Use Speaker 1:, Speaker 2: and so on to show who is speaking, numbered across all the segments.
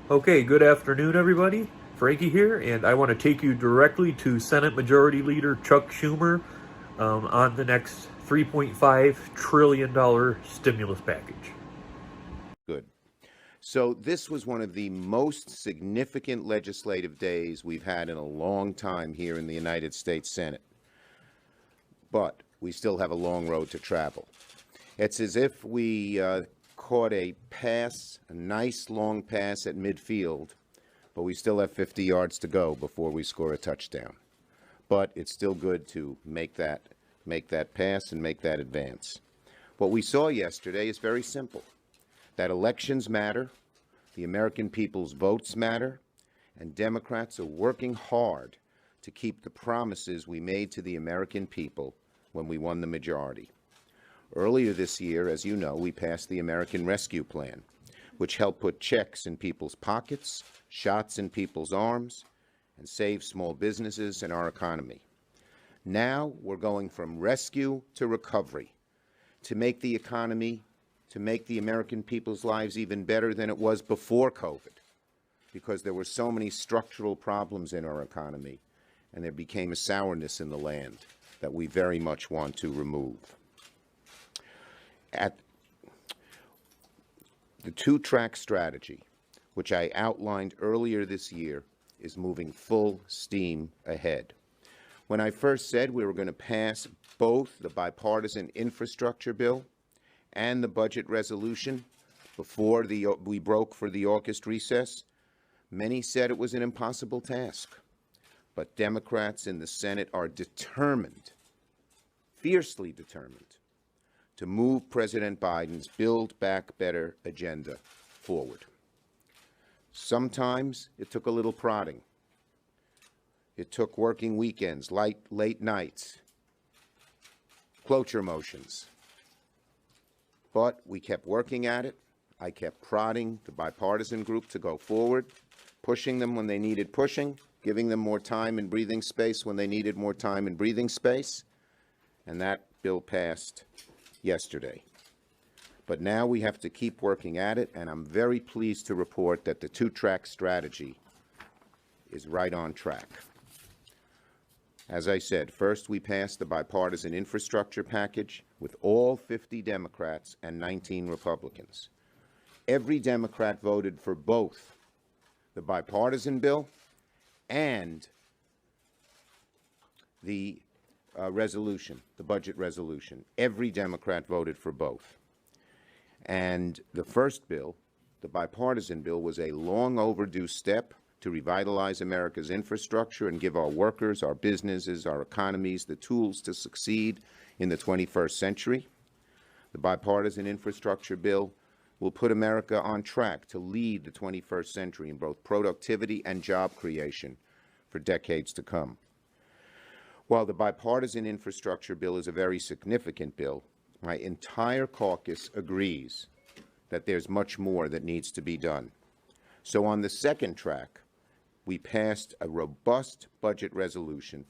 Speaker 1: Okay, good afternoon, everybody. Frankie here, and I want to take you directly to Senate Majority Leader Chuck Schumer on the next $3.5 trillion stimulus package.
Speaker 2: Good. So this was one of the most significant legislative days we've had in a long time here in the United States Senate. But we still have a long road to travel. It's as if we caught a pass, a nice long pass at midfield, but we still have 50 yards to go before we score a touchdown. But it's still good to make that pass and make that advance. What we saw yesterday is very simple. That elections matter, the American people's votes matter, and Democrats are working hard to keep the promises we made to the American people when we won the majority. Earlier this year, as you know, we passed the American Rescue Plan, which helped put checks in people's pockets, shots in people's arms, and save small businesses and our economy. Now we're going from rescue to recovery to make the economy, to make the American people's lives even better than it was before COVID, because there were so many structural problems in our economy, and there became a sourness in the land that we very much want to remove. At the two-track strategy, which I outlined earlier this year, is moving full steam ahead. When I first said we were going to pass both the bipartisan infrastructure bill and the budget resolution before we broke for the August recess, many said it was an impossible task. But Democrats in the Senate are determined, fiercely determined, to move President Biden's Build Back Better agenda forward. Sometimes it took a little prodding. It took working weekends, late nights, cloture motions. But we kept working at it. I kept prodding the bipartisan group to go forward, pushing them when they needed pushing, giving them more time and breathing space when they needed more time and breathing space. And that bill passed yesterday. But now we have to keep working at it, and I'm very pleased to report that the two-track strategy is right on track. As I said, first we passed the bipartisan infrastructure package with all 50 Democrats and 19 Republicans. Every Democrat voted for both the bipartisan bill and the resolution, the budget resolution. Every Democrat voted for both. And the first bill, the bipartisan bill, was a long overdue step to revitalize America's infrastructure and give our workers, our businesses, our economies the tools to succeed in the 21st century. The bipartisan infrastructure bill will put America on track to lead the 21st century in both productivity and job creation for decades to come. While the bipartisan infrastructure bill is a very significant bill, my entire caucus agrees that there's much more that needs to be done. So on the second track, we passed a robust budget resolution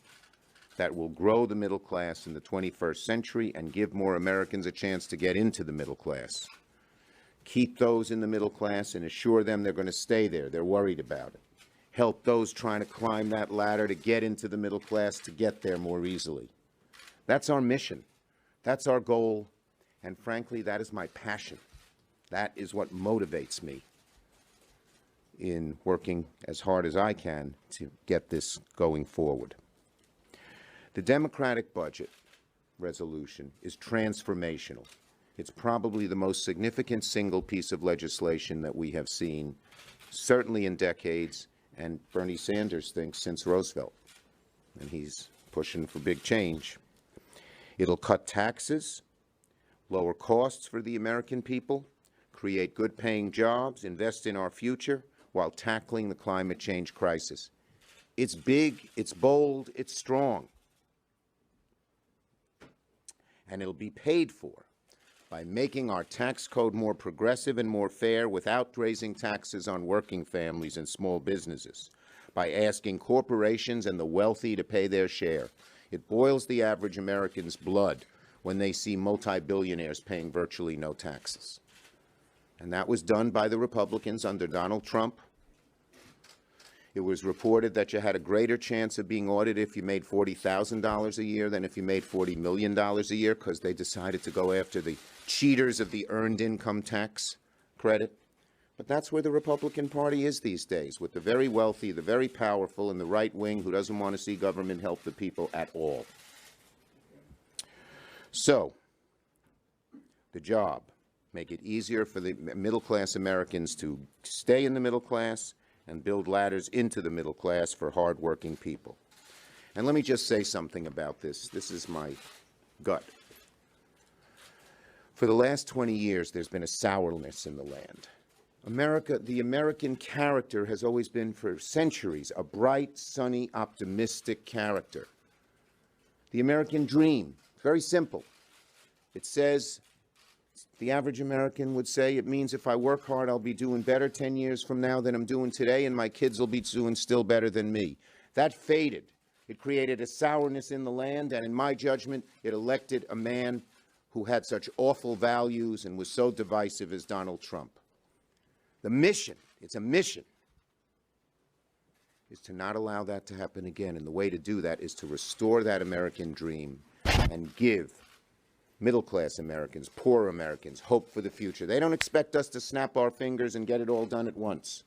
Speaker 2: that will grow the middle class in the 21st century and give more Americans a chance to get into the middle class. Keep those in the middle class and assure them they're going to stay there. They're worried about it. Help those trying to climb that ladder to get into the middle class to get there more easily. That's our mission. That's our goal. And frankly, that is my passion. That is what motivates me in working as hard as I can to get this going forward. The Democratic budget resolution is transformational. It's probably the most significant single piece of legislation that we have seen, certainly in decades, and Bernie Sanders thinks since Roosevelt. And he's pushing for big change. It'll cut taxes, lower costs for the American people, create good-paying jobs, invest in our future, while tackling the climate change crisis. It's big, it's bold, it's strong. And it'll be paid for by making our tax code more progressive and more fair without raising taxes on working families and small businesses, by asking corporations and the wealthy to pay their share. It boils the average American's blood when they see multi-billionaires paying virtually no taxes. And that was done by the Republicans under Donald Trump It was reported that you had a greater chance of being audited if you made $40,000 a year than if you made $40 million a year, because they decided to go after the cheaters of the earned income tax credit. But that's where the Republican Party is these days, with the very wealthy, the very powerful, and the right wing who doesn't want to see government help the people at all. So, the job: make it easier for the middle-class Americans to stay in the middle class and build ladders into the middle class for hardworking people. And let me just say something about this. This is my gut. For the last 20 years, there's been a sourness in the land. America, the American character has always been, for centuries, a bright, sunny, optimistic character. The American dream, very simple. It says, the average American would say, it means if I work hard, I'll be doing better 10 years from now than I'm doing today, and my kids will be doing still better than me. That faded. It created a sourness in the land, and in my judgment, it elected a man who had such awful values and was so divisive as Donald Trump. The mission, it's a mission, is to not allow that to happen again. And the way to do that is to restore that American dream and give middle-class Americans, poor Americans, hope for the future. They don't expect us to snap our fingers and get it all done at once,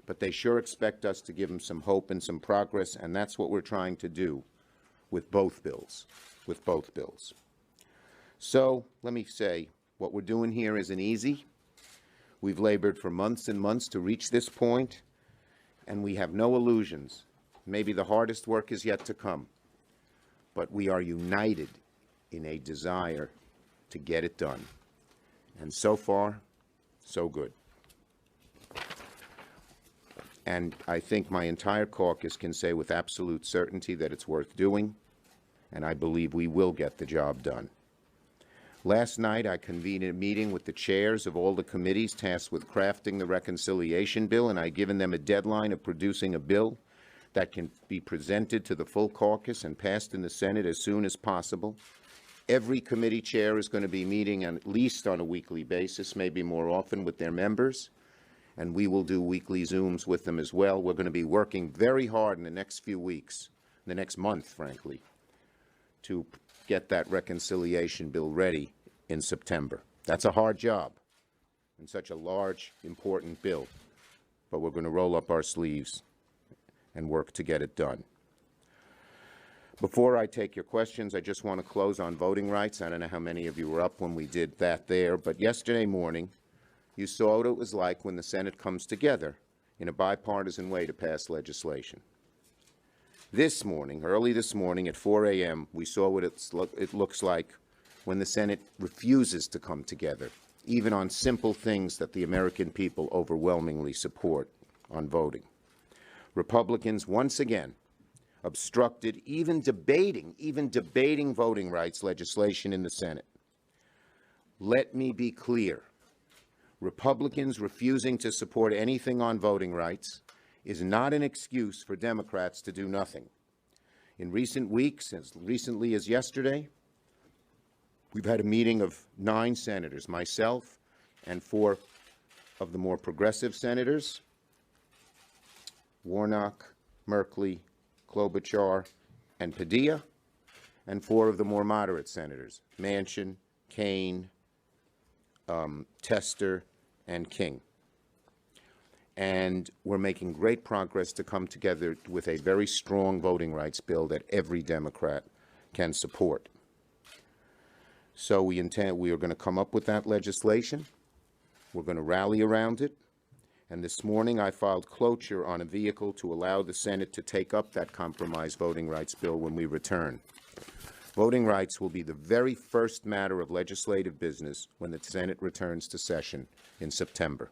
Speaker 2: but they sure expect us to give them some hope and some progress, and that's what we're trying to do with both bills, So let me say, what we're doing here isn't easy. We've labored for months and months to reach this point, and we have no illusions. Maybe the hardest work is yet to come, but we are united in a desire to get it done. And so far, so good. And I think my entire caucus can say with absolute certainty that it's worth doing, and I believe we will get the job done. Last night, I convened a meeting with the chairs of all the committees tasked with crafting the reconciliation bill, and I've given them a deadline of producing a bill that can be presented to the full caucus and passed in the Senate as soon as possible. Every committee chair is going to be meeting at least on a weekly basis, maybe more often, with their members, and we will do weekly Zooms with them as well. We're going to be working very hard in the next few weeks, the next month, frankly, to get that reconciliation bill ready in September. That's a hard job and such a large, important bill, but we're going to roll up our sleeves and work to get it done. Before I take your questions, I just want to close on voting rights. I don't know how many of you were up when we did that there, but yesterday morning, you saw what it was like when the Senate comes together in a bipartisan way to pass legislation. This morning, early this morning at 4 a.m., we saw what it looks like when the Senate refuses to come together, even on simple things that the American people overwhelmingly support on voting. Republicans, once again, obstructed even debating voting rights legislation in the Senate. Let me be clear. Republicans refusing to support anything on voting rights is not an excuse for Democrats to do nothing. In recent weeks, as recently as yesterday, we've had a meeting of 9 senators, myself and 4 of the more progressive senators, Warnock, Merkley, Klobuchar, and Padilla, and 4 of the more moderate senators, Manchin, Kaine, Tester, and King. And we're making great progress to come together with a very strong voting rights bill that every Democrat can support. So we are going to come up with that legislation. We're going to rally around it. And this morning I filed cloture on a vehicle to allow the Senate to take up that compromise voting rights bill when we return. Voting rights will be the very first matter of legislative business when the Senate returns to session in September.